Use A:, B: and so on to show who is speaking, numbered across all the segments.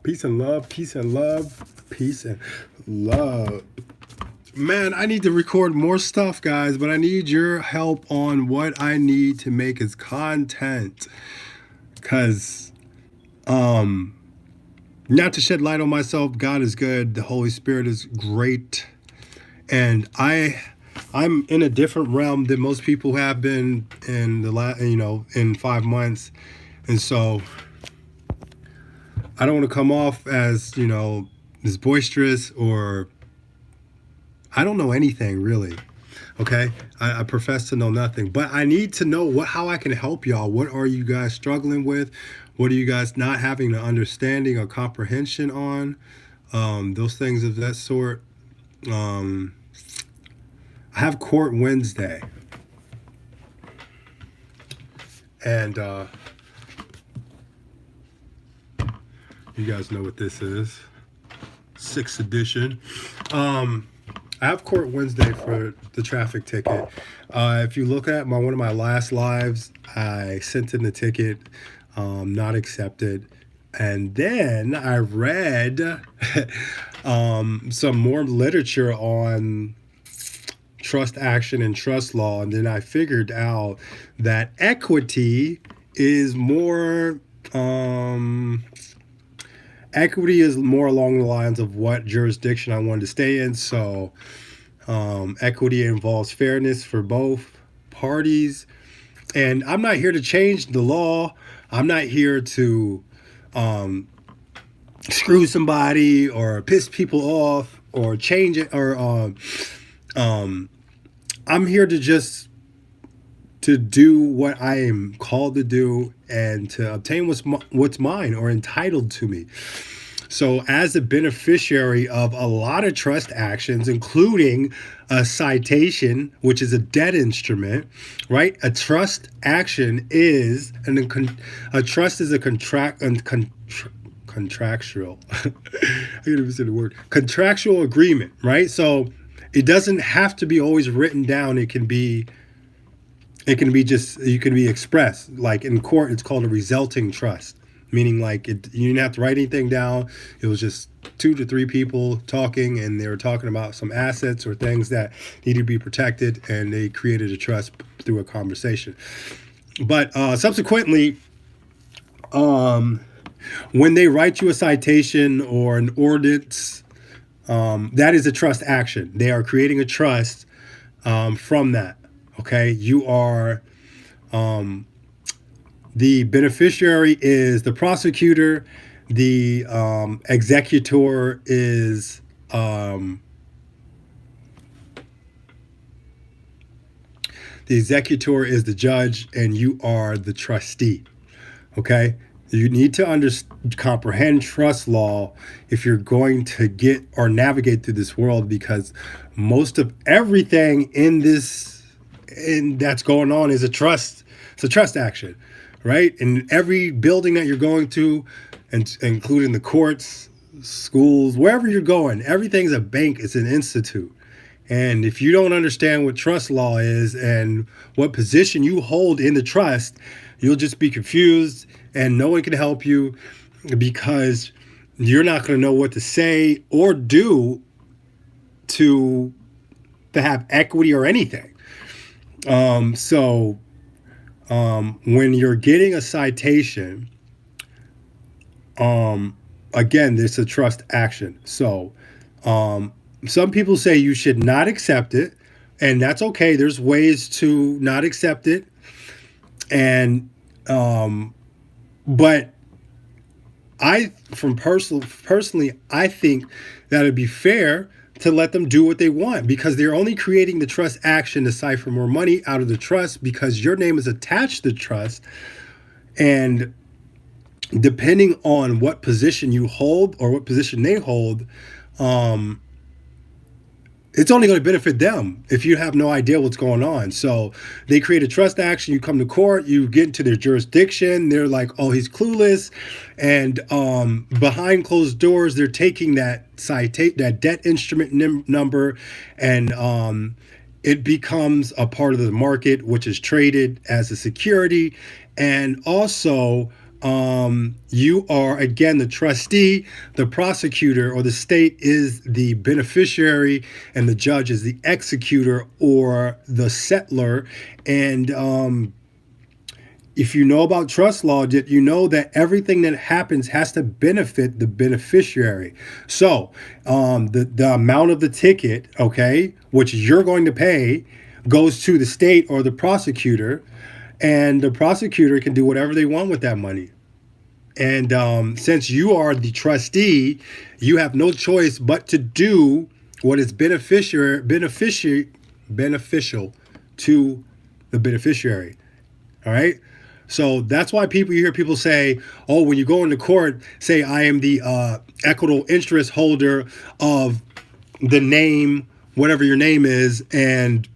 A: Peace and love, peace and love, peace and love. Man, I need to record more stuff, guys, but I need your help on what I need to make as content. Cause not to shed light on myself, God is good, the Holy Spirit is great. And I'm in a different realm than most people have been in the in 5 months. And so I don't want to come off as, as boisterous, or I don't know anything really. Okay. I profess to know nothing, but I need to know how I can help y'all. What are you guys struggling with? What are you guys not having the understanding or comprehension on? Those things of that sort. I have court Wednesday. And you guys know what this is. 6th edition. I have court Wednesday for the traffic ticket. If you look at one of my last lives, I sent in the ticket, not accepted. And then I read some more literature on trust action and trust law. And then I figured out that equity is more... equity is more along the lines of what jurisdiction I wanted to stay in. So equity involves fairness for both parties. And I'm not here to change the law. I'm not here to screw somebody or piss people off or change it. Or I'm here to do what I am called to do and to obtain what's mine or entitled to me. So as a beneficiary of a lot of trust actions, including a citation, which is a debt instrument, right? A trust action is, a trust is a contractual, I can't even say the word, contractual agreement, right? So it doesn't have to be always written down. It can be you can be expressed. Like in court, it's called a resulting trust, meaning like you didn't have to write anything down. It was just 2 to 3 people talking, and they were talking about some assets or things that needed to be protected, and they created a trust through a conversation. But subsequently, when they write you a citation or an ordinance, that is a trust action. They are creating a trust from that. Okay, you are, the beneficiary is the prosecutor, the executor is the judge, and you are the trustee. Okay, you need to comprehend trust law if you're going to get or navigate through this world, because most of everything that's going on is a trust. It's a trust action, right? And every building that you're going to, and including the courts, schools, wherever you're going, everything's a bank. It's an institute. And if you don't understand what trust law is and what position you hold in the trust, you'll just be confused, and no one can help you, because you're not going to know what to say or do to have equity or anything. So when you're getting a citation, again, there's a trust action. So some people say you should not accept it, and that's okay. There's ways to not accept it. And but personally, I think that it'd be fair to let them do what they want, because they're only creating the trust action to siphon more money out of the trust, because your name is attached to the trust. And depending on what position you hold or what position they hold, it's only going to benefit them if you have no idea what's going on. So they create a trust action. You come to court, you get into their jurisdiction. They're like, oh, he's clueless. And behind closed doors, they're taking that debt instrument number, and it becomes a part of the market, which is traded as a security. And also, You are, again, the trustee, the prosecutor, or the state is the beneficiary, and the judge is the executor or the settler. And if you know about trust law, you know that everything that happens has to benefit the beneficiary. So the amount of the ticket, okay, which you're going to pay, goes to the state or the prosecutor, and the prosecutor can do whatever they want with that money. And since you are the trustee, you have no choice but to do what is beneficial to the beneficiary. All right. So that's why you hear people say, oh, when you go into court, say, I am the equitable interest holder of the name, whatever your name is, and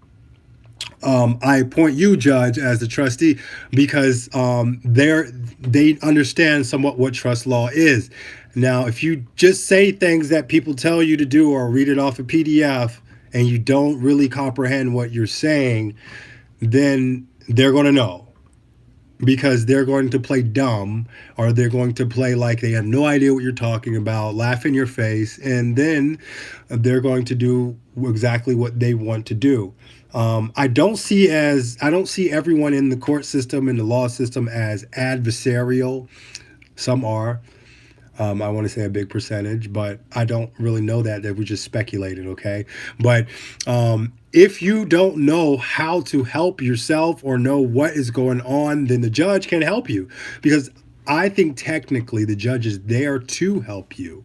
A: I appoint you, judge, as the trustee, because they understand somewhat what trust law is. Now, if you just say things that people tell you to do or read it off a PDF and you don't really comprehend what you're saying, then they're going to know, because they're going to play dumb, or they're going to play like they have no idea what you're talking about, laugh in your face, and then they're going to do exactly what they want to do. I don't see everyone in the court system and the law system as adversarial. Some are. I want to say a big percentage, but I don't really know that we just speculated, okay? But if you don't know how to help yourself or know what is going on, then the judge can help you, because I think technically the judge is there to help you.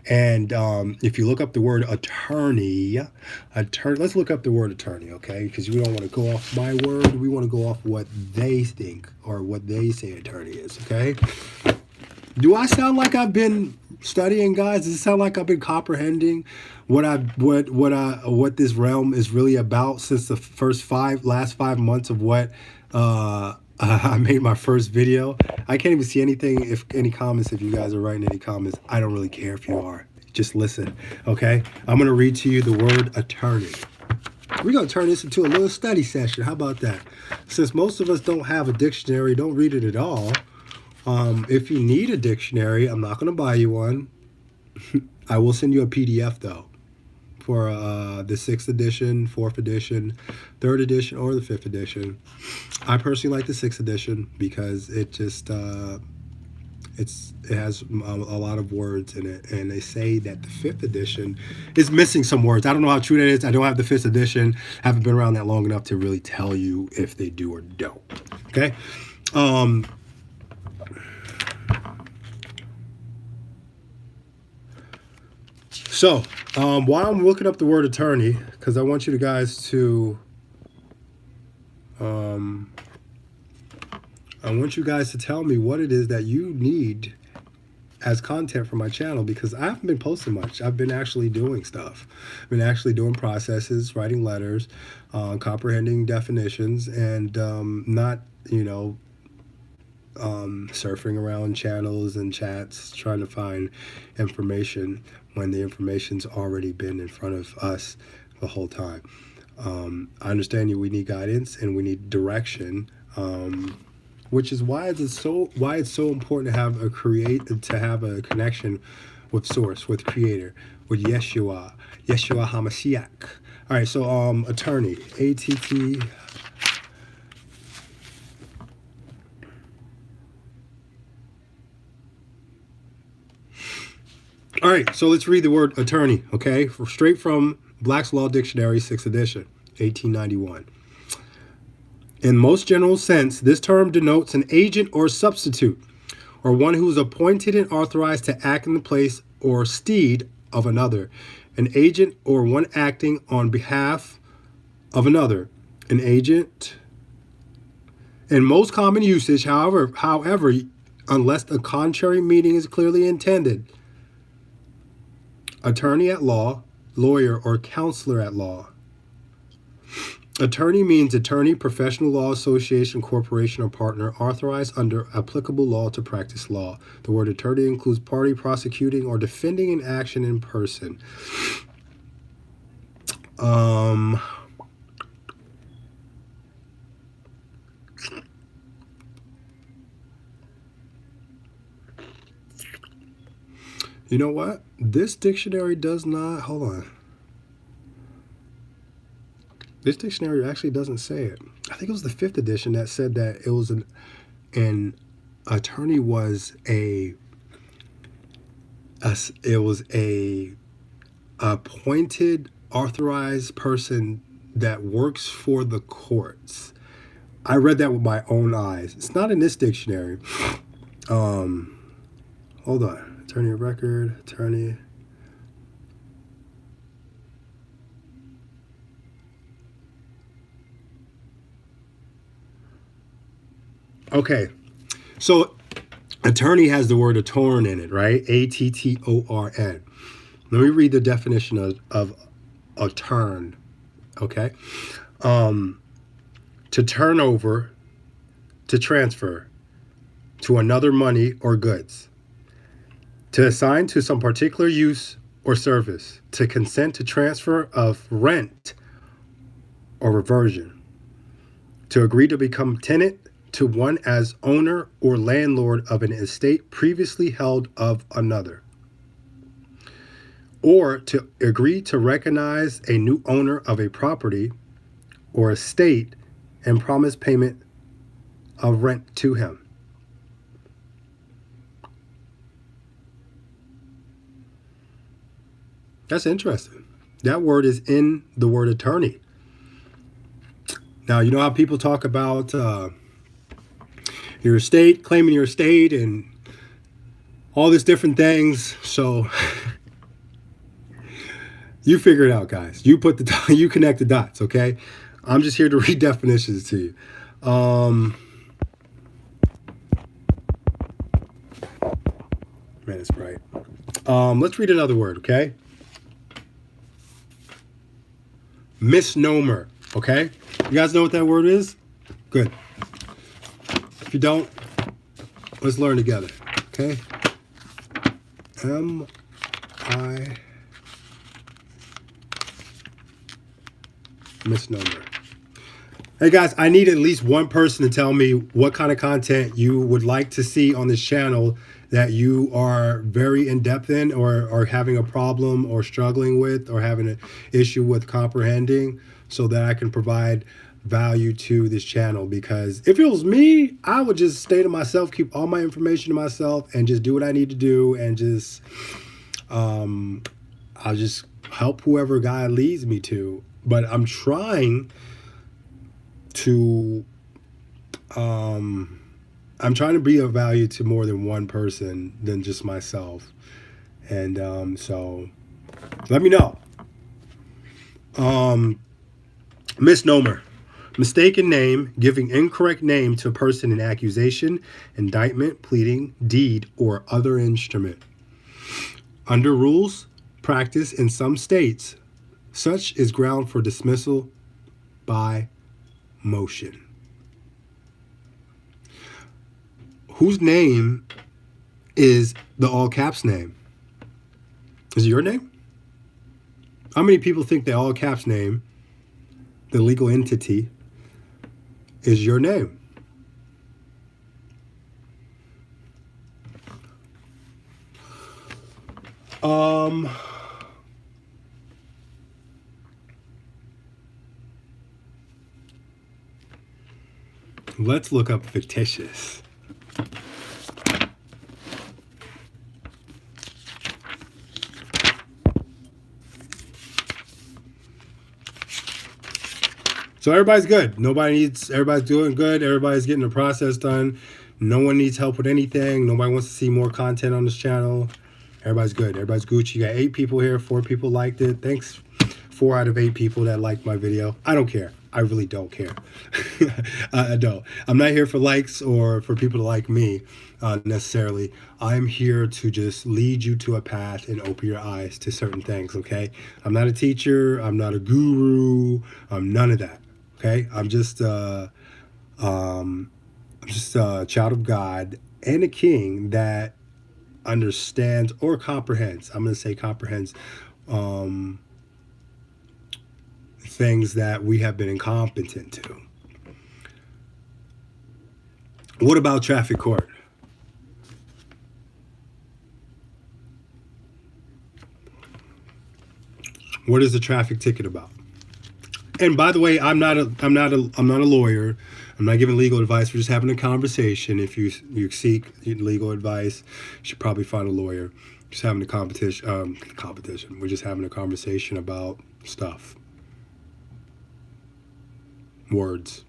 A: And if you look up the word attorney, let's look up the word attorney, okay? Because we don't want to go off my word. We want to go off what they think or what they say attorney is, okay? Do I sound like I've been studying, guys? Does it sound like I've been comprehending what this realm is really about since the last 5 months of what I made my first video? I can't even see any comments. If you guys are writing any comments, I don't really care if you are. Just listen, okay? I'm gonna read to you the word attorney. We're gonna turn this into a little study session. How about that? Since most of us don't have a dictionary, don't read it at all. If you need a dictionary, I'm not going to buy you one. I will send you a PDF, though, for the 6th edition, 4th edition, 3rd edition, or the 5th edition. I personally like the 6th edition because it just it has a lot of words in it, and they say that the 5th edition is missing some words. I don't know how true that is. I don't have the 5th edition. I haven't been around that long enough to really tell you if they do or don't. Okay. So, while I'm looking up the word attorney, because I want you guys to, I want you guys to tell me what it is that you need as content for my channel, because I haven't been posting much. I've been actually doing stuff. I've been actually doing processes, writing letters, comprehending definitions, and not, surfing around channels and chats trying to find information when the information's already been in front of us the whole time. I understand we need guidance and we need direction, which is why it's so important to have a connection with source, with creator, with Yeshua HaMashiach. All right, so attorney, ATT. All right, so let's read the word attorney, okay? Straight from Black's Law Dictionary, 6th edition, 1891. In most general sense, this term denotes an agent or substitute, or one who is appointed and authorized to act in the place or stead of another. An agent, or one acting on behalf of another. An agent. In most common usage, however, unless the contrary meaning is clearly intended, attorney at law, lawyer, or counselor at law. Attorney means attorney, professional law association, corporation, or partner authorized under applicable law to practice law. The word attorney includes party prosecuting or defending an action in person. You know what? This dictionary does not. Hold on. This dictionary actually doesn't say it. I think it was the 5th edition that said that it was an attorney was it was a appointed authorized person that works for the courts. I read that with my own eyes. It's not in this dictionary. Hold on. Attorney of record, attorney. Okay. So attorney has the word attorn in it, right? Attorn. Let me read the definition of attorn. Okay. To turn over, to transfer to another money or goods, to assign to some particular use or service, to consent to transfer of rent or reversion, to agree to become tenant to one as owner or landlord of an estate previously held of another, or to agree to recognize a new owner of a property or estate and promise payment of rent to him. That's interesting. That word is in the word attorney. Now, you know how people talk about your estate, claiming your estate, and all these different things. So you figure it out, guys. You connect the dots, okay? I'm just here to read definitions to you. Man, it's bright. Let's read another word, okay? Misnomer, okay? You guys know what that word is? Good. If you don't, let's learn together, okay? Misnomer. Hey guys, I need at least one person to tell me what kind of content you would like to see on this channel that you are very in-depth in, or are having a problem or struggling with, or having an issue with comprehending, so that I can provide value to this channel. Because if it was me, I would just stay to myself, keep all my information to myself, and just do what I need to do, and just I'll just help whoever God leads me to. But I'm trying to be of value to more than one person than just myself. And so let me know. Misnomer. Mistaken name, giving incorrect name to a person in accusation, indictment, pleading, deed, or other instrument. Under rules, practice in some states, such is ground for dismissal by motion. Whose name is the all caps name? Is it your name? How many people think the all caps name, the legal entity, is your name? Let's look up fictitious. So everybody's good. Everybody's doing good. Everybody's getting the process done. No one needs help with anything. Nobody wants to see more content on this channel. Everybody's good. Everybody's Gucci. You got 8 people here. 4 people liked it. Thanks, 4 out of 8 people that liked my video. I don't care. I really don't care. I don't. I'm not here for likes or for people to like me necessarily. I'm here to just lead you to a path and open your eyes to certain things, okay? I'm not a teacher. I'm not a guru. I'm none of that, okay? I'm just a child of God and a king that understands or comprehends. I'm going to say comprehends things that we have been incompetent to. What about traffic court? What is the traffic ticket about? And by the way, I'm not a lawyer. I'm not giving legal advice. We're just having a conversation. If you seek legal advice, you should probably find a lawyer. Just having a competition. We're just having a conversation about stuff. Words.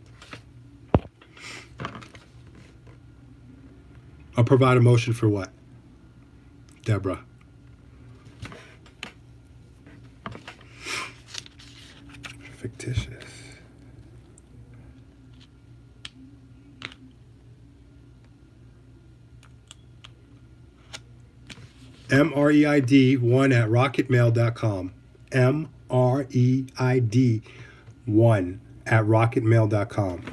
A: I'll provide a motion for what? Deborah. Fictitious. MREID1 at rocketmail.com. MREID1 at rocketmail.com.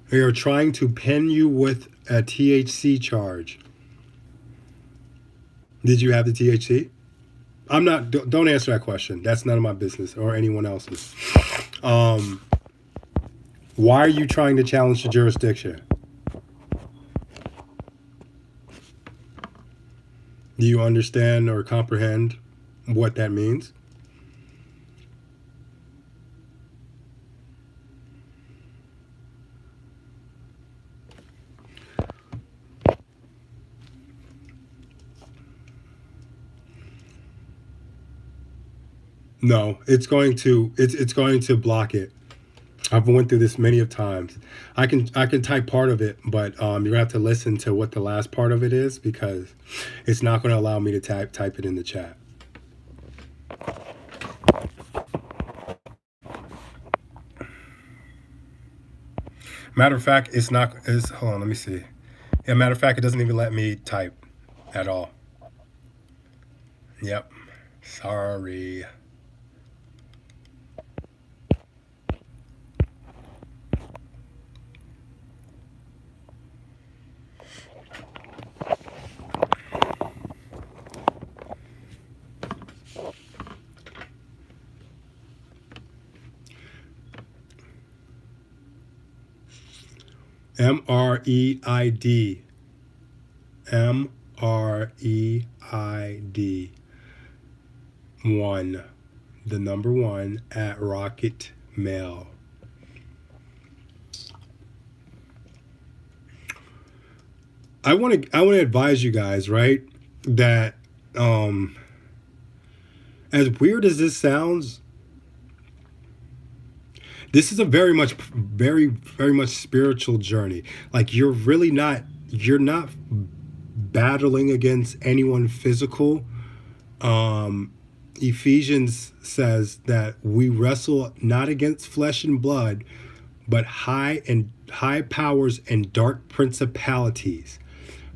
A: They are trying to pin you with a THC charge. Did you have the THC? I'm not. Don't answer that question. That's none of my business or anyone else's. Why are you trying to challenge the jurisdiction? Do you understand or comprehend what that means? No, it's going to block it. I've went through this many of times. I can type part of it, but you're gonna have to listen to what the last part of it is because it's not going to allow me to type it in the chat. Matter of fact, it's not. Hold on, let me see. Yeah, matter of fact, it doesn't even let me type at all. Yep. Sorry. MREID. MREID. 1. The number 1 at Rocket Mail. I want to advise you guys, right, that as weird as this sounds, this is a very much spiritual journey. Like you're not battling against anyone physical. Ephesians says that we wrestle not against flesh and blood, but high powers and dark principalities,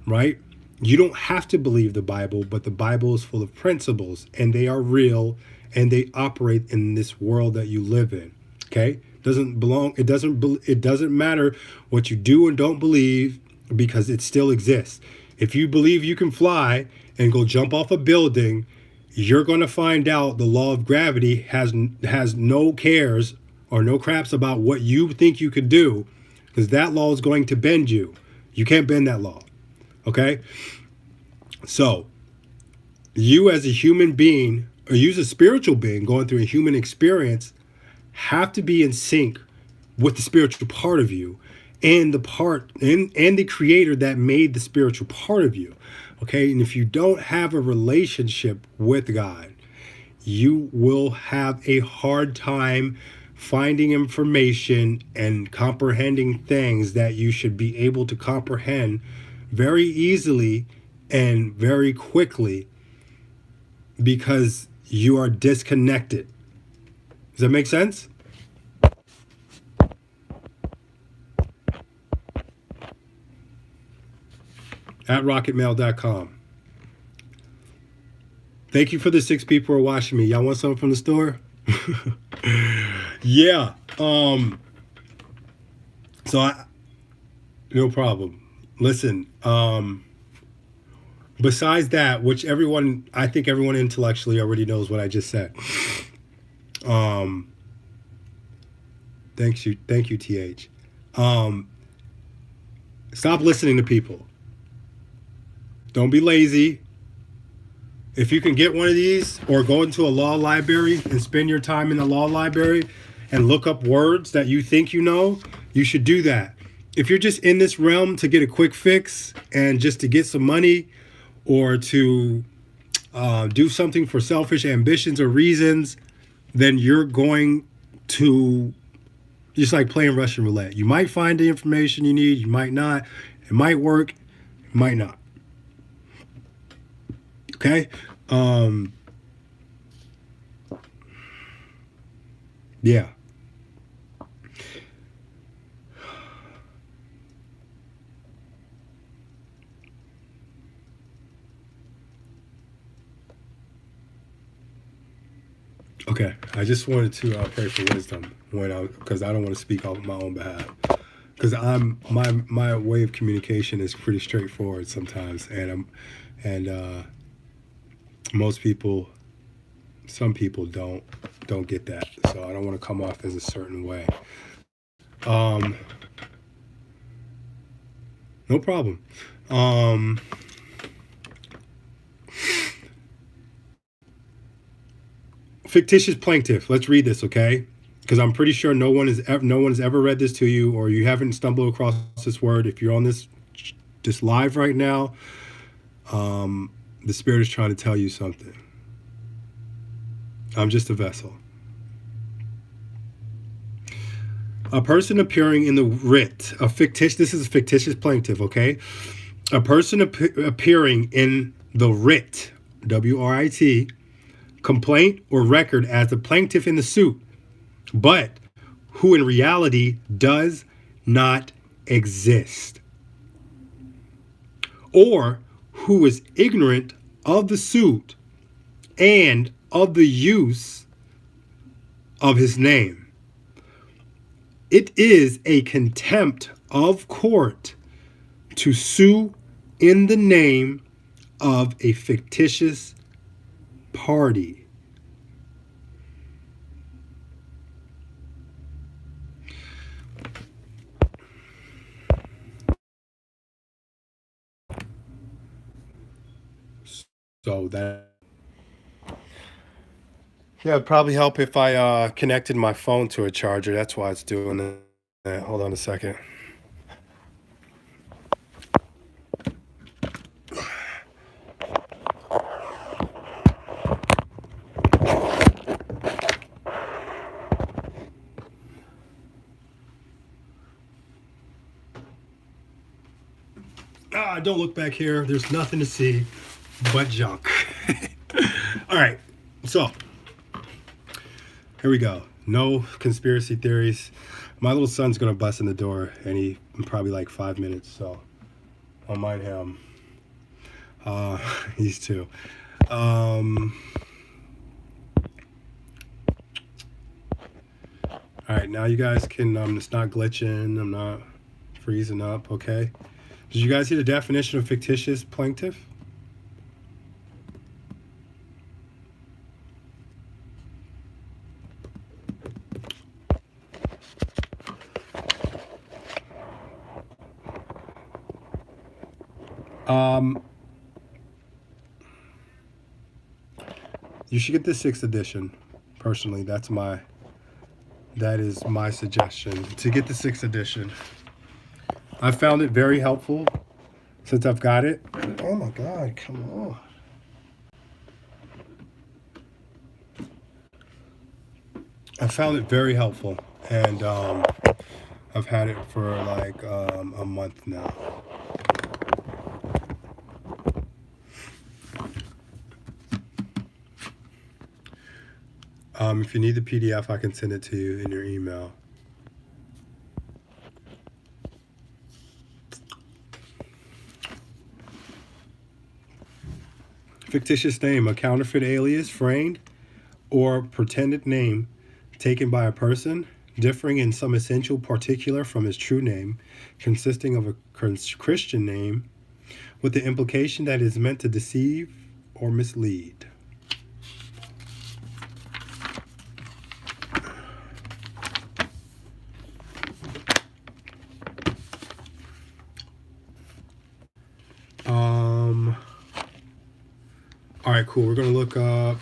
A: right? You don't have to believe the Bible, but the Bible is full of principles and they are real and they operate in this world that you live in. Okay? It doesn't matter what you do and don't believe because it still exists. If you believe you can fly and go jump off a building, you're going to find out the law of gravity has no cares or no craps about what you think you could do because that law is going to bend you. You can't bend that law. Okay? So, you as a human being, or you as a spiritual being going through a human experience, have to be in sync with the spiritual part of you and the creator that made the spiritual part of you. Okay? And if you don't have a relationship with God, you will have a hard time finding information and comprehending things that you should be able to comprehend very easily and very quickly because you are disconnected. Does that make sense? At rocketmail.com. Thank you for the 6 people who are watching me. Y'all want something from the store? Yeah. No problem. Listen, besides that, which I think everyone intellectually already knows what I just said. Thank you, TH. Stop listening to people. Don't be lazy. If you can get one of these or go into a law library and spend your time in the law library and look up words that you think you know, you should do that. If you're just in this realm to get a quick fix and just to get some money or to do something for selfish ambitions or reasons, then you're going to just like playing Russian roulette. You might find the information you need, you might not. It might work, it might not. Okay? Yeah. Okay, I just wanted to pray for wisdom because I don't want to speak on my own behalf. Because my way of communication is pretty straightforward sometimes, and most people, some people don't get that. So I don't want to come off as a certain way. No problem. Fictitious plaintiff. Let's read this, okay? Because I'm pretty sure no one has ever read this to you, or you haven't stumbled across this word. If you're on this live right now, the Spirit is trying to tell you something. I'm just a vessel. A person appearing in the writ, this is a fictitious plaintiff, okay? A person appearing in the writ, W-R-I-T, complaint or record as the plaintiff in the suit, but who in reality does not exist, or who is ignorant of the suit and of the use of his name. It is a contempt of court to sue in the name of a fictitious party. So that, yeah, it'd probably help if I connected my phone to a charger. That's why it's doing that. Hold on a second. Don't look back here. There's nothing to see but junk. All right. So, here we go. No conspiracy theories. My little son's going to bust in the door in probably like 5 minutes. So, I'll mind him. He's 2. All right. Now you guys can, it's not glitching. I'm not freezing up. Okay. Did you guys see the definition of fictitious plaintiff? You should get the 6th edition. Personally, that is my suggestion, to get the 6th edition. I found it very helpful since I've got it. Oh my God, come on. I found it very helpful, and I've had it for like a month now. If you need the PDF, I can send it to you in your email. Fictitious name, a counterfeit alias, framed, or pretended name taken by a person, differing in some essential particular from his true name, consisting of a Christian name, with the implication that it is meant to deceive or mislead. right, cool. We're gonna look up.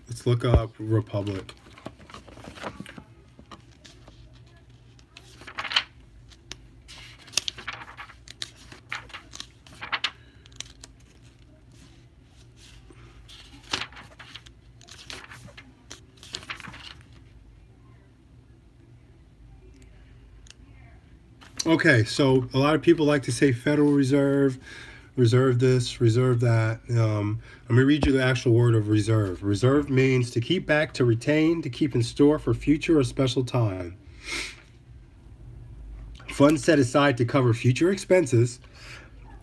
A: Let's look up Republic. Okay, so a lot of people like to say Federal Reserve, reserve this, reserve that. Let me read you the actual word of reserve. Reserve means to keep back, to retain, to keep in store for future or special time. Funds set aside to cover future expenses,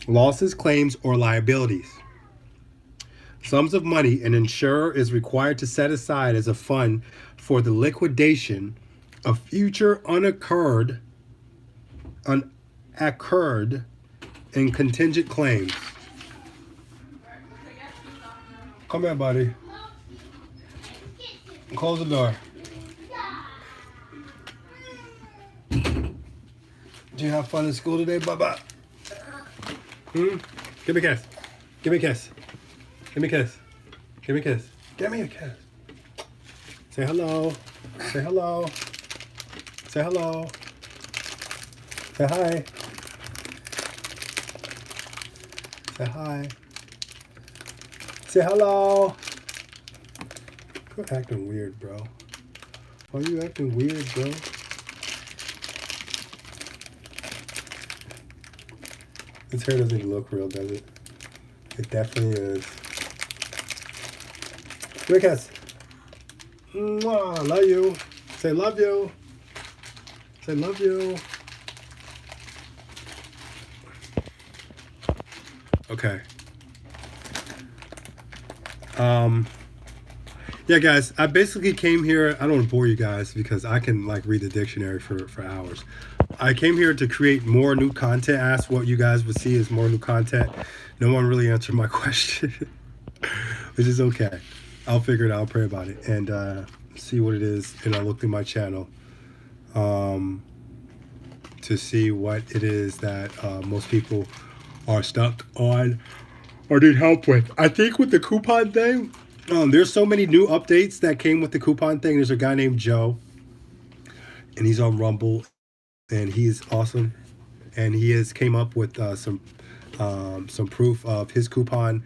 A: losses, claims, or liabilities. Sums of money an insurer is required to set aside as a fund for the liquidation of future unoccurred and contingent claims. Come here, buddy. Close the door. Did you have fun in school today, Bubba? Give me a kiss. Give me a kiss. Give me a kiss. Give me a kiss. Give me a kiss. Say hello. Say hello. Say hello. Say hi. Say hi. Say hello. Quit acting weird, bro. Why are you acting weird, bro? His hair doesn't even look real, does it? It definitely is. Give me a kiss. Mwah, love you. Say love you. Say love you. Okay. Yeah, guys, I basically came here. I don't want to bore you guys because I can like read the dictionary for hours. I came here to create more new content. Ask what you guys would see as more new content. No one really answered my question, which is okay. I'll figure it out. I'll pray about it and see what it is. And I'll look through my channel to see what it is that most people are stuck on or need help with. I think with the coupon thing, there's so many new updates that came with the coupon thing. There's a guy named Joe, and he's on Rumble, and he's awesome. And he has came up with some proof of his coupon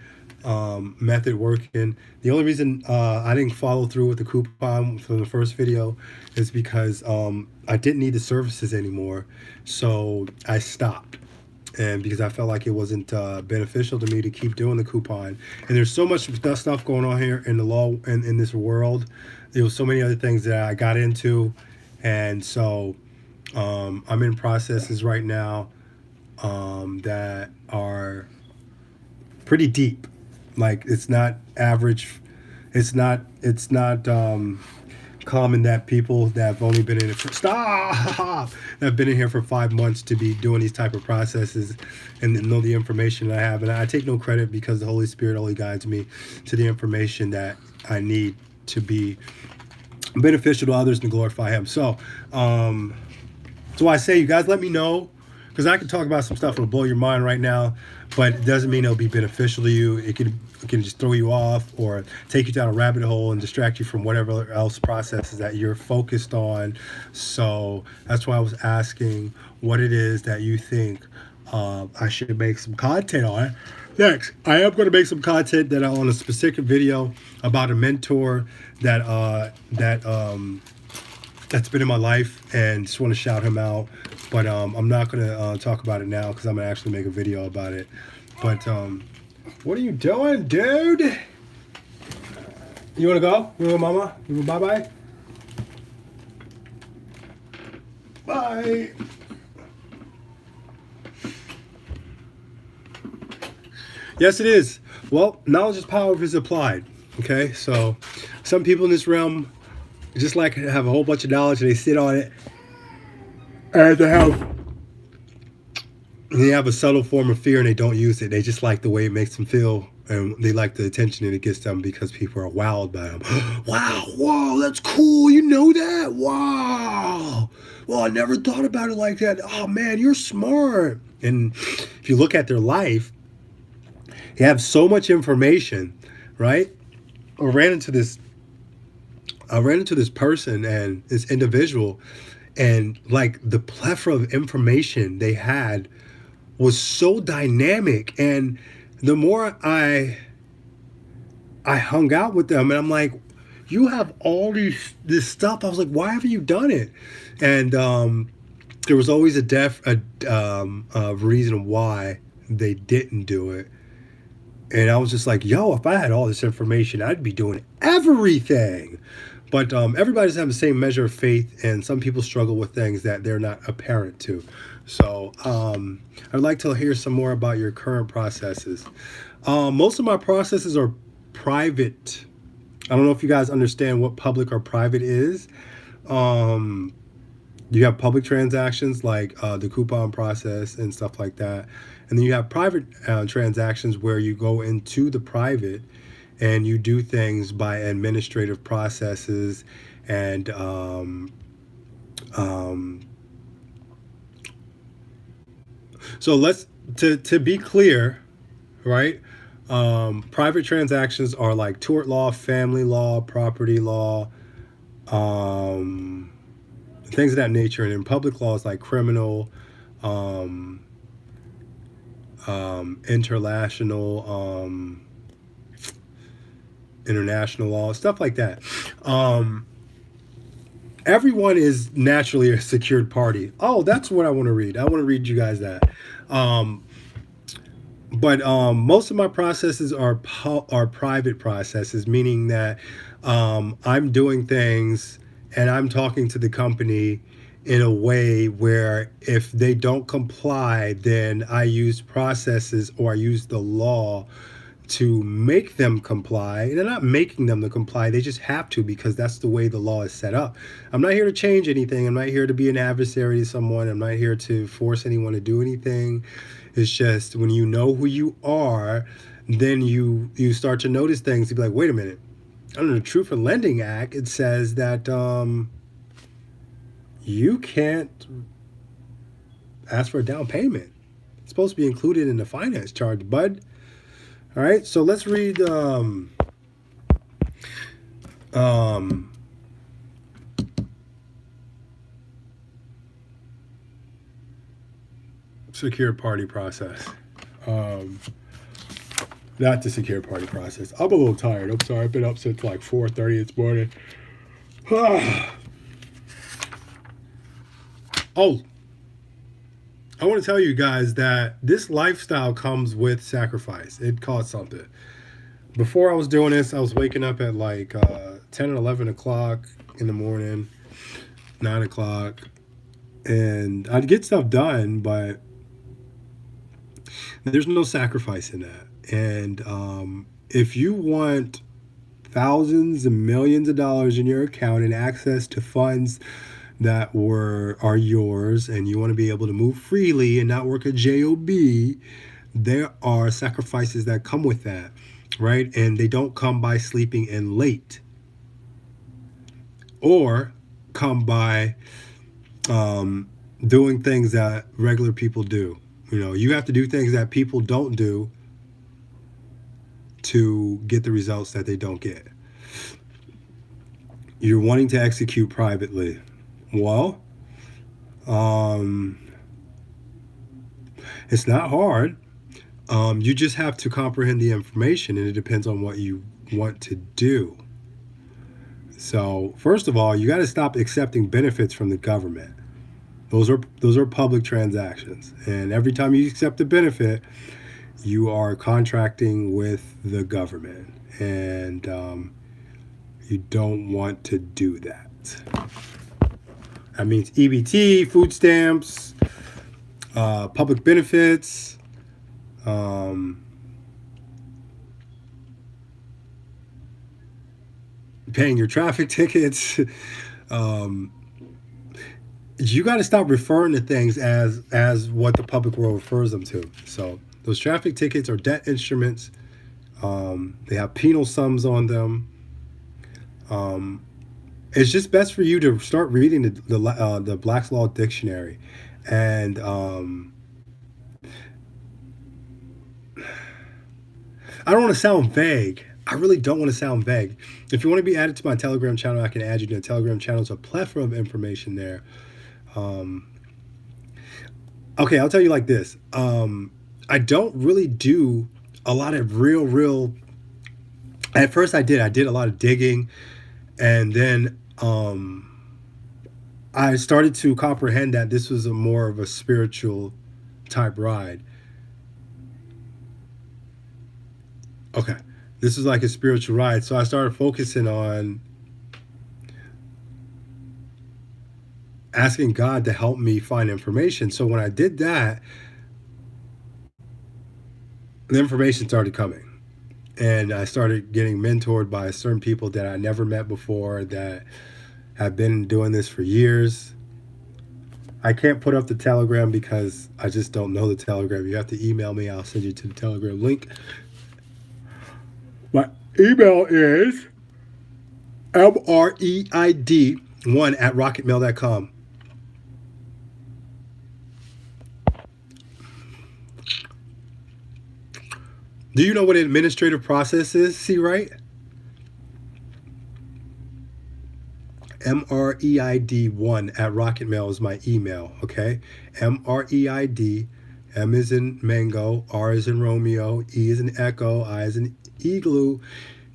A: method working. The only reason I didn't follow through with the coupon from the first video is because I didn't need the services anymore, so I stopped. And because I felt like it wasn't beneficial to me to keep doing the coupon. And there's so much stuff going on here in the law and in this world. There was so many other things that I got into. And so I'm in processes right now that are pretty deep. Like it's not average. It's not common that people that have only been in it for that have been in here for 5 months to be doing these type of processes and know the information I have. And I take no credit because the Holy Spirit only guides me to the information that I need to be beneficial to others and glorify Him. So I say, you guys let me know, because I can talk about some stuff that'll blow your mind right now, but it doesn't mean it'll be beneficial to you. It can just throw you off or take you down a rabbit hole and distract you from whatever else processes that you're focused on. So that's why I was asking what it is that you think I should make some content on. Next, I am going to make some content that on a specific video about a mentor that's been in my life, and just want to shout him out. But I'm not going to talk about it now because I'm going to actually make a video about it. But what are you doing, dude? You want to go? You want to go, mama? You want bye-bye? Bye. Yes, it is. Well, knowledge is power is applied. Okay, so some people in this realm just like have a whole bunch of knowledge and they sit on it, and they have a subtle form of fear and they don't use it. They just like the way it makes them feel And they like the attention that it gets them because people are wowed by them. Wow, whoa, that's cool. You know that? Wow. Well, I never thought about it like that. Oh, man, you're smart. And if you look at their life, they have so much information, right? I ran into this. I ran into this person and this individual, and like the plethora of information they had was so dynamic. And the more I hung out with them, and I'm like, you have all this stuff. I was like, why haven't you done it? And there was always a reason why they didn't do it. And I was just like, yo, if I had all this information, I'd be doing everything. But everybody doesn't have the same measure of faith, and some people struggle with things that they're not apparent to. So I'd like to hear some more about your current processes. Most of my processes are private. I don't know if you guys understand what public or private is. Um, you have public transactions like the coupon process and stuff like that. And then you have private transactions where you go into the private and you do things by administrative processes and um, so let's to be clear, right? Private transactions are like tort law, family law, property law, um, things of that nature. And in public law is like criminal, um, international, international law, stuff like that. Um, Everyone is naturally a secured party. Oh, that's what I want to read. I want to read you guys that. Um, but most of my processes are private processes, meaning that I'm doing things and I'm talking to the company in a way where if they don't comply, then I use processes or I use the law to make them comply. They're not making them to comply, they just have to because that's the way the law is set up. I'm not here to change anything. I'm not here to be an adversary to someone. I'm not here to force anyone to do anything. It's just when you know who you are, then you start to notice things. You be like, wait a minute. Under the Truth in Lending Act, it says that you can't ask for a down payment. It's supposed to be included in the finance charge, bud. All right, so let's read um, secure party process. Um, Not the secure party process. I'm a little tired. I'm sorry. I've been up since like 4:30 this morning. Oh, I want to tell you guys that this lifestyle comes with sacrifice. It costs something. Before I was doing this, I was waking up at like 10 or 11 o'clock in the morning, 9 o'clock, and I'd get stuff done, but there's no sacrifice in that. And if you want thousands and millions of dollars in your account and access to funds that are yours, and you want to be able to move freely and not work a job, there are sacrifices that come with that, right? And they don't come by sleeping in late or come by doing things that regular people do. You know, you have to do things that people don't do to get the results that they don't get. You're wanting to execute privately. Well, it's not hard. You just have to comprehend the information, and it depends on what you want to do. So, first of all, you got to stop accepting benefits from the government. Those are public transactions, and every time you accept a benefit, you are contracting with the government, and you don't want to do that. That means EBT, food stamps, public benefits, paying your traffic tickets. You got to stop referring to things as what the public world refers them to. So those traffic tickets are debt instruments. They have penal sums on them. Um, it's just best for you to start reading the Black's Law Dictionary, and I don't want to sound vague. I really don't want to sound vague. If you want to be added to my Telegram channel, I can add you to the Telegram channel. It's a plethora of information there. Um, okay, I'll tell you like this. I don't really do a lot of real. At first, I did. I did a lot of digging, and then I started to comprehend that this was a more of a spiritual type ride. Okay, this is like a spiritual ride. So I started focusing on asking God to help me find information. So when I did that, the information started coming. And I started getting mentored by certain people that I never met before that have been doing this for years. I can't put up the Telegram because I just don't know the Telegram. You have to email me. I'll send you to the Telegram link. My email is mreid1@rocketmail.com. Do you know what an administrative process is? See, right? mreid1@rocketmail is my email. Okay, mreid. M is in mango, R is in Romeo, E is in echo, I is in igloo,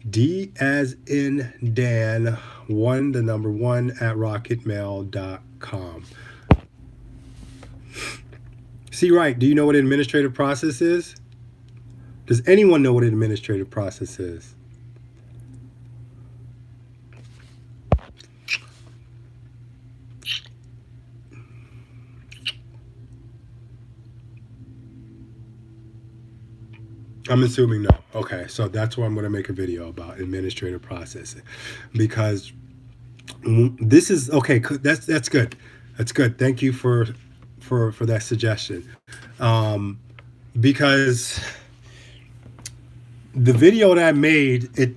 A: D as in Dan, one, the number one, at rocketmail.com. See, right. Do you know what an administrative process is? Does anyone know what an administrative process is? I'm assuming no. Okay, so that's why I'm going to make a video about administrative processing, because this is okay. That's good. That's good. Thank you for that suggestion. Um, because the video that I made,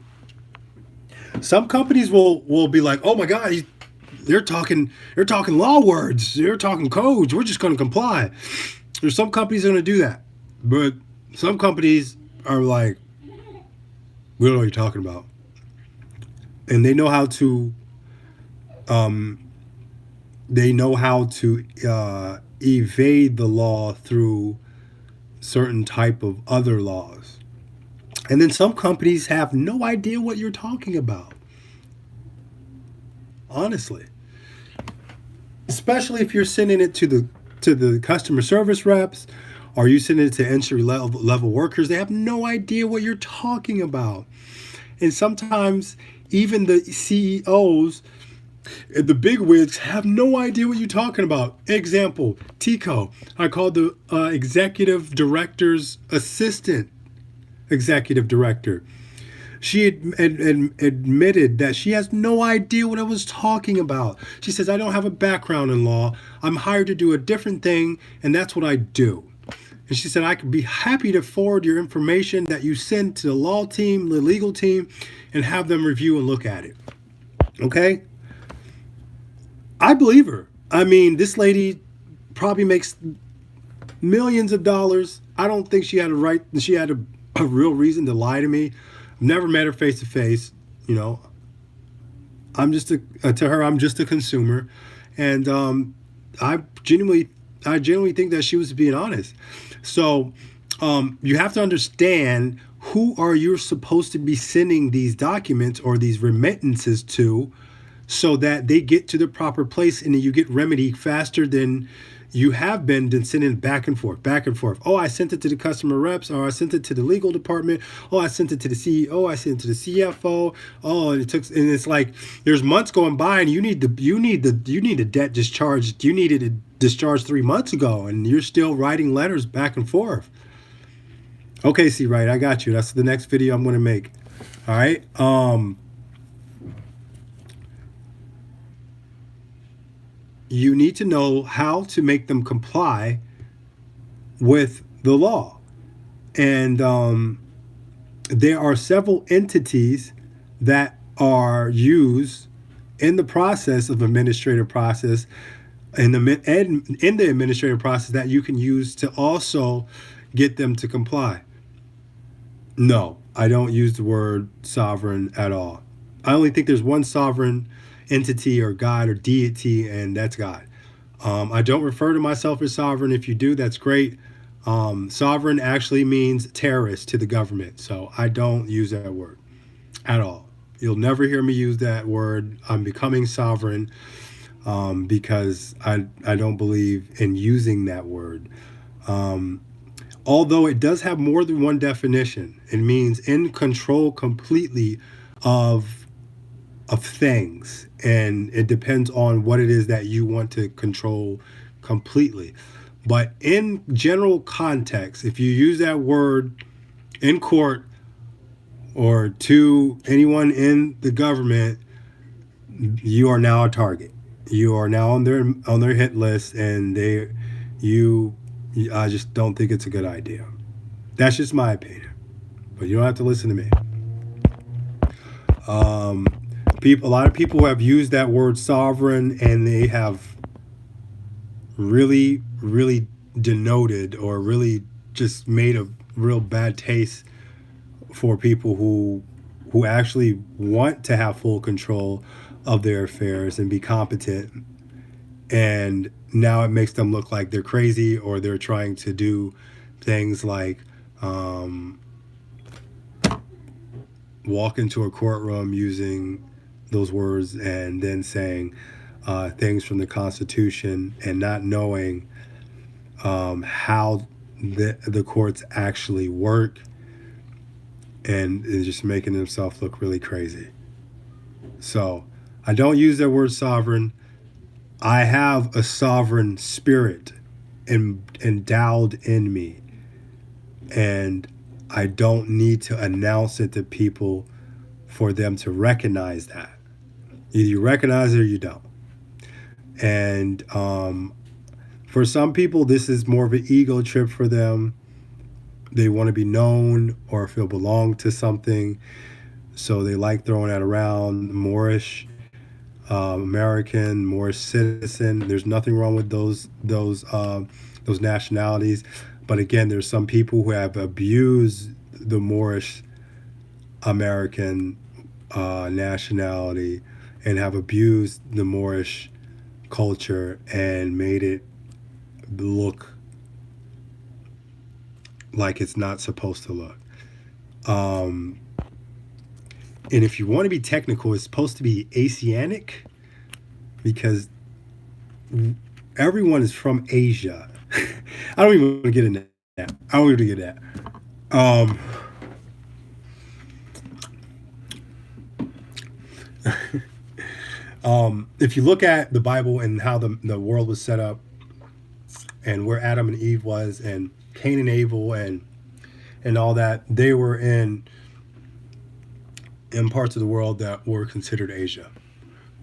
A: some companies will be like, oh my god, they're talking law words, they're talking codes. We're just going to comply. There's some companies that are going to do that, but some companies are like, we don't know what you're talking about, and um, they know how to evade the law through certain type of other laws. And then some companies have no idea what you're talking about. Honestly, especially if you're sending it to the customer service reps, or you sending it to entry level workers, they have no idea what you're talking about. And sometimes even the CEOs, the big wigs, have no idea what you're talking about. Example, Tico. I called the executive director's assistant executive director. She admitted that she has no idea what I was talking about. She says, I don't have a background in law. I'm hired to do a different thing, and that's what I do. And she said, I could be happy to forward your information that you send to the law team, the legal team, and have them review and look at it. Okay? I believe her. I mean, this lady probably makes millions of dollars. I don't think she had a real reason to lie to me. I've never met her face to face. You know, to her, I'm just a consumer. And I genuinely think that she was being honest. So you have to understand, who are you supposed to be sending these documents or these remittances to, so that they get to the proper place and you get remedy faster than you have been sending it back and forth, back and forth. Oh, I sent it to the customer reps, or I sent it to the legal department. Oh, I sent it to the CEO. I sent it to the CFO. Oh, and it's like there's months going by, and you need the debt discharged. You needed it discharged 3 months ago, and you're still writing letters back and forth. Okay, see, right, I got you. That's the next video I'm going to make. All right. You need to know how to make them comply with the law. And there are several entities that are used in the process of administrative process in the administrative process that you can use to also get them to comply. No, I don't use the word sovereign at all. I only think there's one sovereign entity or God or deity, and that's God. I don't refer to myself as sovereign. If you do, that's great. Sovereign actually means terrorist to the government, so I don't use that word at all. You'll never hear me use that word. I'm becoming sovereign because I don't believe in using that word. Um, Although it does have more than one definition, it means in control completely of things, and it depends on what it is that you want to control completely. But in general context, if you use that word in court or to anyone in the government, you are now a target. You are now on their hit list, and you I just don't think it's a good idea. That's just my opinion, but you don't have to listen to me. Um, a lot of people have used that word sovereign, and they have really denoted or really just made a real bad taste for people who actually want to have full control of their affairs and be competent. And now it makes them look like they're crazy, or they're trying to do things like um, walk into a courtroom using those words and then saying things from the Constitution and not knowing how the courts actually work, and just making themselves look really crazy. So I don't use that word sovereign. I have a sovereign spirit endowed in me, and I don't need to announce it to people for them to recognize that. Either you recognize it or you don't. And for some people, this is more of an ego trip for them. They want to be known or feel belong to something, so they like throwing that around. Moorish, American, Moorish citizen. There's nothing wrong with those nationalities, but again, there's some people who have abused the Moorish American nationality and have abused the Moorish culture and made it look like it's not supposed to look. Um, and if you want to be technical, it's supposed to be Asiatic because everyone is from Asia. I don't even want to get into that. I don't even get that. Um, if you look at the Bible and how the world was set up, and where Adam and Eve was, and Cain and Abel, and all that, they were in parts of the world that were considered Asia.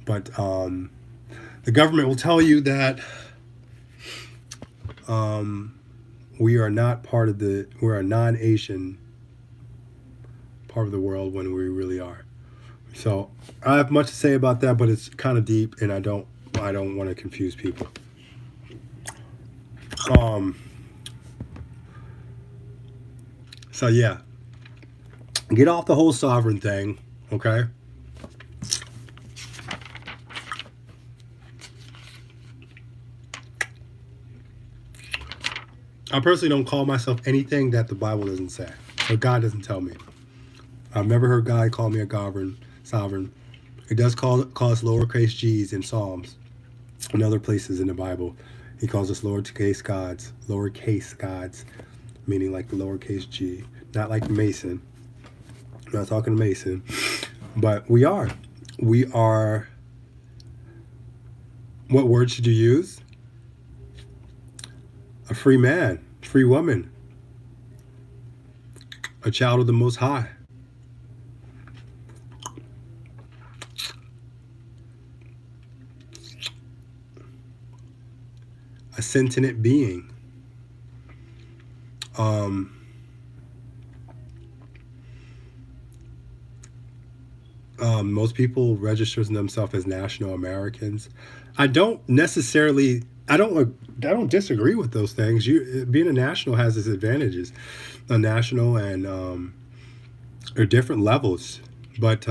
A: But the government will tell you that we are not part of we're a non-Asian part of the world when we really are. So I have much to say about that, but it's kind of deep, and I don't want to confuse people. Um, so yeah, get off the whole sovereign thing, okay? I personally don't call myself anything that the Bible doesn't say, or God doesn't tell me. I've never heard God call me a sovereign. It does call us lowercase g's in Psalms and other places in the Bible. He calls us lowercase gods, meaning like the lowercase g, not like Mason. I'm not talking to Mason, but we are. We are. What word should you use? A free man, free woman, a child of the Most High. A sentient being. Um, Most people register themselves as national Americans. I don't necessarily. I don't disagree with those things. You being a national has its advantages, a national and or different levels. But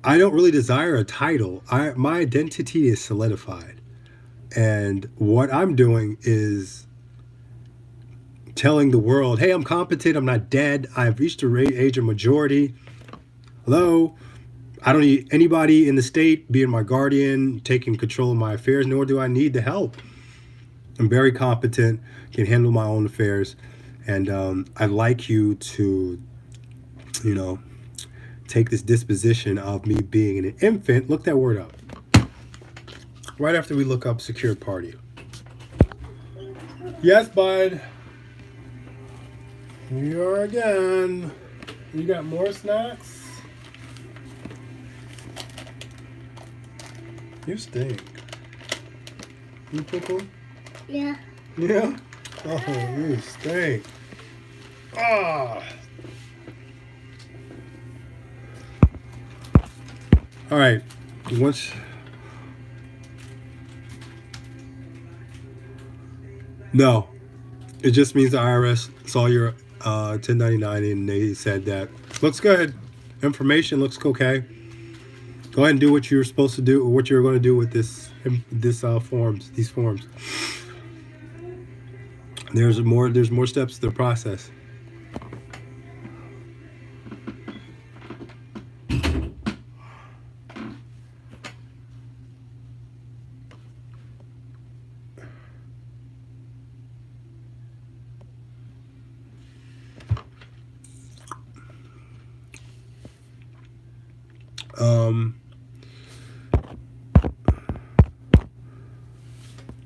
A: I don't really desire a title. My identity is solidified, and what I'm doing is telling the world, "Hey, I'm competent. I'm not dead. I've reached the age of majority. Hello, I don't need anybody in the state being my guardian, taking control of my affairs, nor do I need the help. I'm very competent, can handle my own affairs, and I'd like you to, you know, take this disposition of me being an infant." Look that word up. Right after we look up secured party. Yes, bud. Here you are again. You got more snacks? You stink. You pickle?
B: Yeah.
A: Yeah? Oh, you stink. Ah. All right. Once. No. It just means the IRS saw your 1099 and they said that looks good. Information looks okay. Go ahead and do what you're supposed to do, or what you're going to do with forms, these forms. There's more steps to the process.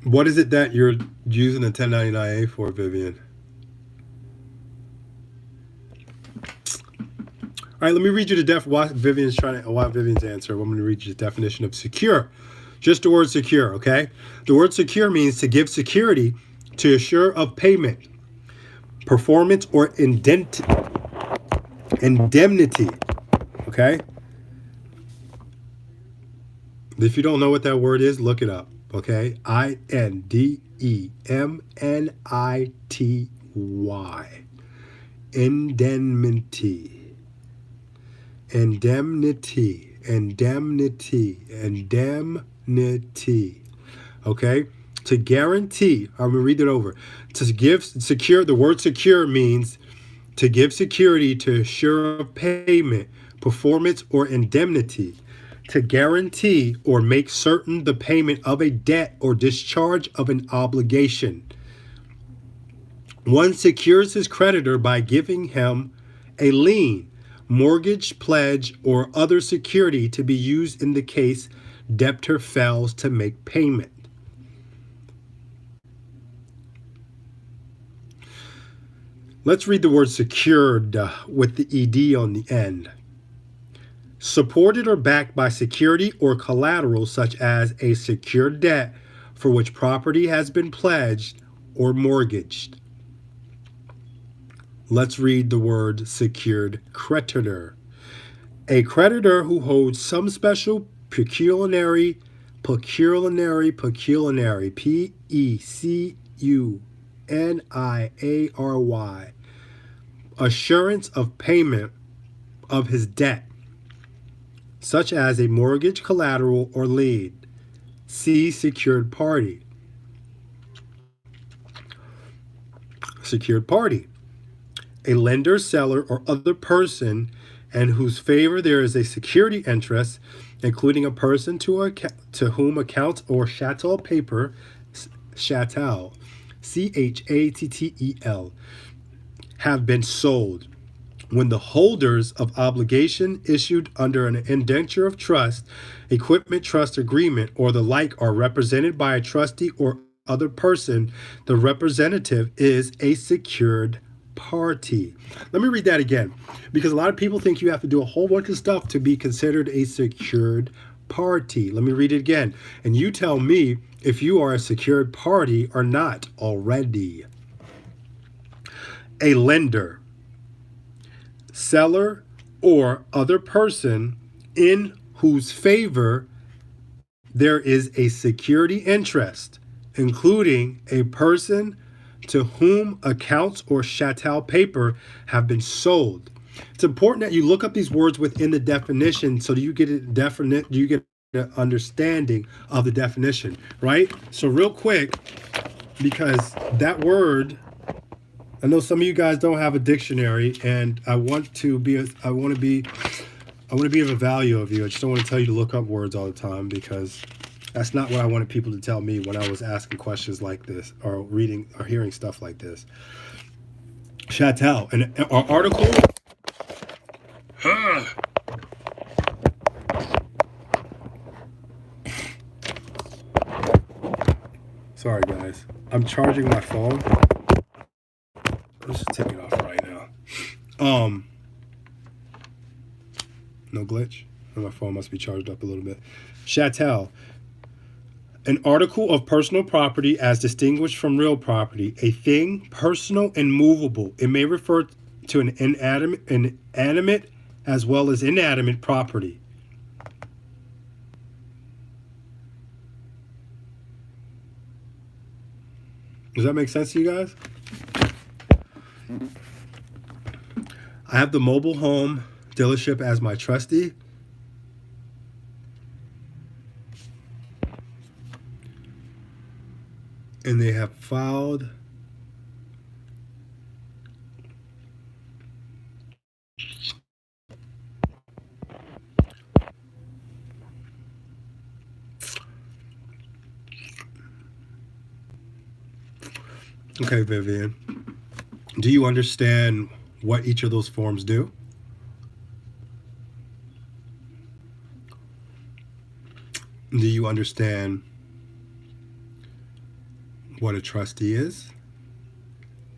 A: What is it that you're using a 1099A for, Vivian? All right, let me read you the why Vivian's answer. I'm going to read you the definition of secure. Just the word secure, okay? The word secure means to give security, to assure of payment, performance, or indemnity. Okay? If you don't know what that word is, look it up. Okay? INDEMNITY. Indemnity. Indemnity. Indemnity. Indemnity. Okay? To guarantee, I'm going to read it over. To give secure, the word secure means to give security, to assure of payment, performance, or indemnity. To guarantee or make certain the payment of a debt or discharge of an obligation. One secures his creditor by giving him a lien, mortgage, pledge, or other security to be used in the case debtor fails to make payment. Let's read the word secured with the ED on the end. Supported or backed by security or collateral such as a secured debt for which property has been pledged or mortgaged. Let's read the word secured creditor. A creditor who holds some special pecuniary, PECUNIARY, assurance of payment of his debt, such as a mortgage, collateral, or lien. See secured party. Secured party. A lender, seller, or other person in whose favor there is a security interest, including a person to whom accounts or chattel paper, chattel, CHATTEL, have been sold, when the holders of obligation issued under an indenture of trust, equipment trust agreement, or the like are represented by a trustee or other person, the representative is a secured party. Let me read that again, because a lot of people think you have to do a whole bunch of stuff to be considered a secured party. Let me read it again, and you tell me if you are a secured party or not already. A lender, seller, or other person in whose favor there is a security interest, including a person to whom accounts or chattel paper have been sold. It's important that you look up these words within the definition so that you get an understanding of the definition, right? So real quick, because that word, I know some of you guys don't have a dictionary, and I want to be of a value of you. I just don't want to tell you to look up words all the time, because that's not what I wanted people to tell me when I was asking questions like this or reading or hearing stuff like this. Chattel, an article. Sorry, guys. I'm charging my phone. Let's just take it off right now. No glitch. My phone must be charged up a little bit. Chattel, an article of personal property as distinguished from real property, a thing personal and movable. It may refer to an inanimate as well as inanimate property. Does that make sense to you guys? I have the mobile home dealership as my trustee. And they have filed Okay, Vivian. Do you understand what each of those forms do? Do you understand what a trustee is?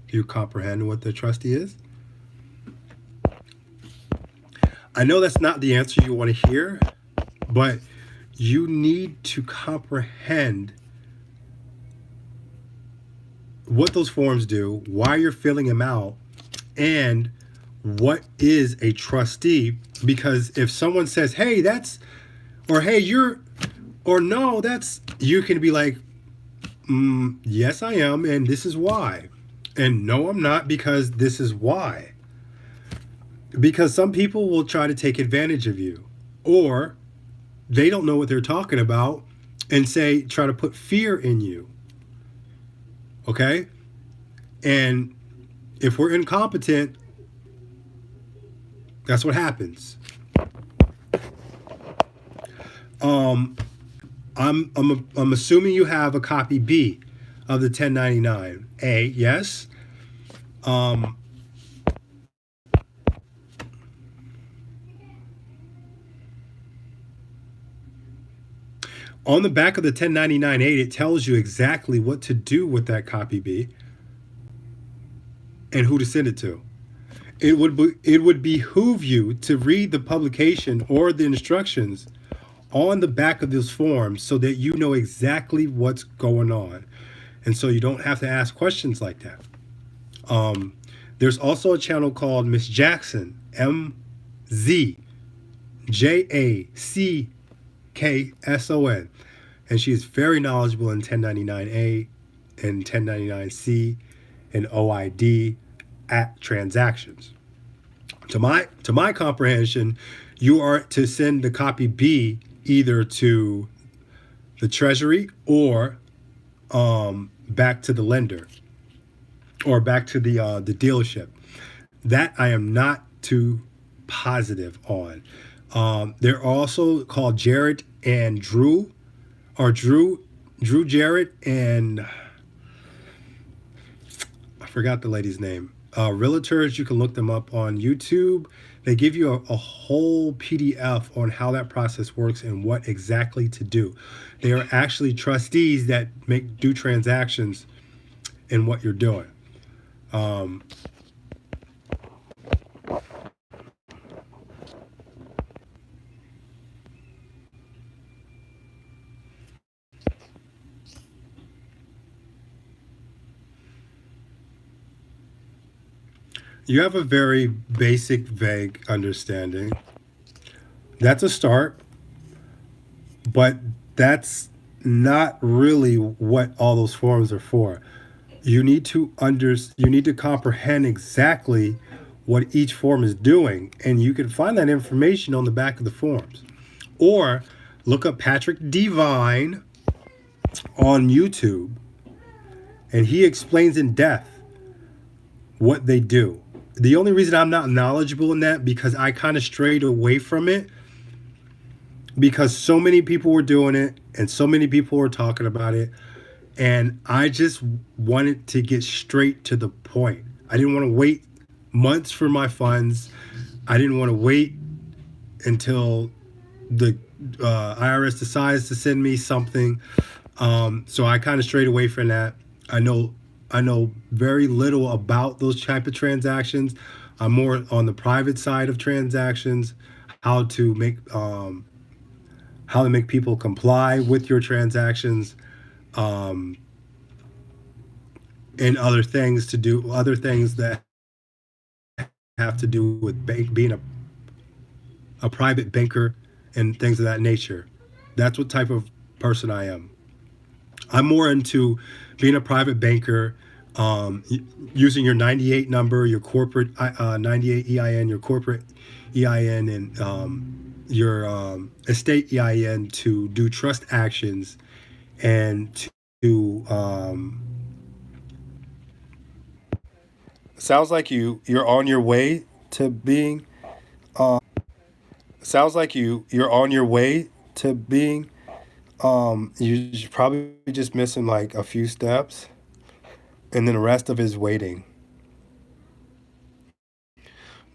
A: Do you comprehend what the trustee is? I know that's not the answer you want to hear, but you need to comprehend what those forms do, why you're filling them out, and what is a trustee. Because if someone says, hey, that's, or hey, you're, or no, that's, you can be like, yes, I am, and this is why. And no, I'm not, because this is why. Because some people will try to take advantage of you, or they don't know what they're talking about and try to put fear in you. Okay? And if we're incompetent, that's what happens. I'm assuming you have a copy B of the 1099-A, yes? On the back of the 1099-A, it tells you exactly what to do with that copy B and who to send it to. It would behoove you to read the publication or the instructions on the back of those forms so that you know exactly what's going on. And so you don't have to ask questions like that. There's also a channel called Miss Jackson, MZJACKSON. And she is very knowledgeable in 1099-A and 1099-C and OID at transactions. To my comprehension, you are to send the copy B either to the Treasury or back to the lender or back to the dealership. That I am not too positive on. They're also called Jared and Drew, or Drew Jarrett, and I forgot the lady's name. Realtors, you can look them up on YouTube. They give you a whole PDF on how that process works and what exactly to do. They are actually trustees that do transactions in what you're doing. You have a very basic, vague understanding. That's a start, but that's not really what all those forms are for. You need to comprehend exactly what each form is doing, and you can find that information on the back of the forms. Or look up Patrick Devine on YouTube, and he explains in depth what they do. The only reason I'm not knowledgeable in that because I kind of strayed away from it because so many people were doing it and so many people were talking about it, and I just wanted to get straight to the point. I didn't want to wait months for my funds. I didn't want to wait until the IRS decides to send me something. So I kind of strayed away from that. I know I know very little about those type of transactions. I'm more on the private side of transactions, how to make how to make people comply with your transactions, um, and other things that have to do with being a private banker and things of that nature. That's what type of person I am. I'm more into being a private banker, using your 98 number, your corporate 98 EIN, your corporate EIN, and your estate EIN to do trust actions and to. Sounds like you're on your way to being. Sounds like you're on your way to being. You're probably just missing like a few steps, and then the rest of it is waiting.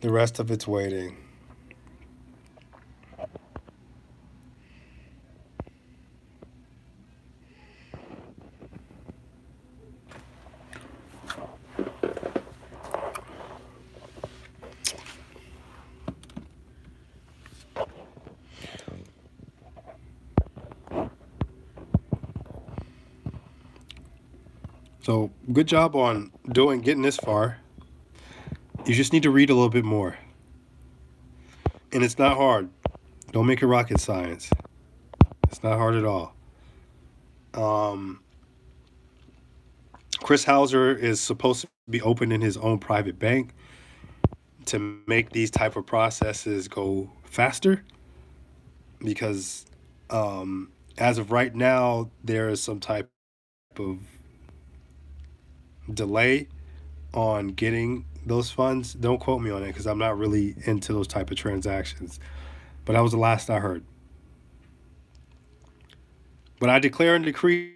A: The rest of it's waiting. So good job on getting this far. You just need to read a little bit more, and it's not hard. Don't make it rocket science. It's not hard at all. Um, Chris Hauser is supposed to be opening his own private bank to make these type of processes go faster because as of right now there is some type of delay on getting those funds. Don't quote me on it because I'm not really into those type of transactions, but that was the last I heard. But I declare and decree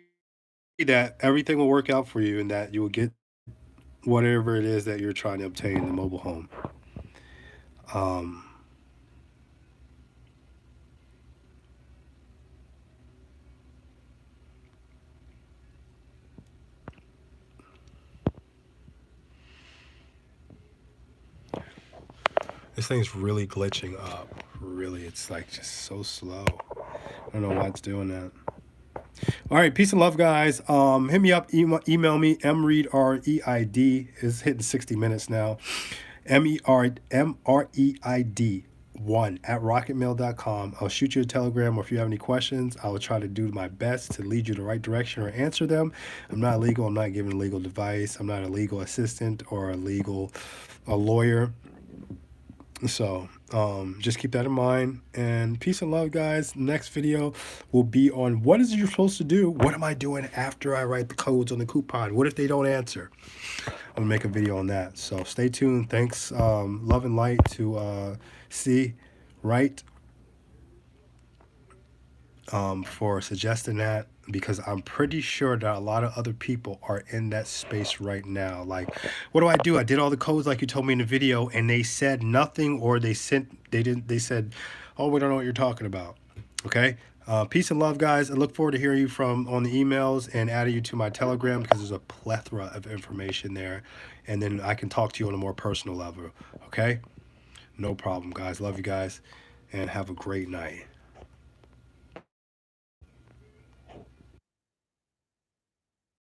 A: that everything will work out for you and that you will get whatever it is that you're trying to obtain in the mobile home. um, this thing's really glitching up. Really, it's like just so slow. I don't know why it's doing that. All right, peace and love, guys. Hit me up, email me, mreid, is hitting 60 minutes now. MEREID 1 at rocketmail.com. I'll shoot you a telegram, or if you have any questions, I will try to do my best to lead you the right direction or answer them. I'm not legal. I'm not giving legal advice. I'm not a legal assistant or a lawyer. So just keep that in mind, and peace and love, guys. Next video will be on what is you supposed to do. What am I doing after I write the codes on the coupon? What if they don't answer? I'm gonna make a video on that, so stay tuned. Thanks, love and light to C right, for suggesting that, because I'm pretty sure that a lot of other people are in that space right now. Like, what do I do? I did all the codes like you told me in the video, and they said nothing, or they said, oh, we don't know what you're talking about. Okay. Peace and love, guys. I look forward to hearing you from on the emails and adding you to my Telegram, because there's a plethora of information there, and then I can talk to you on a more personal level. Okay. No problem, guys. Love you guys, and have a great night.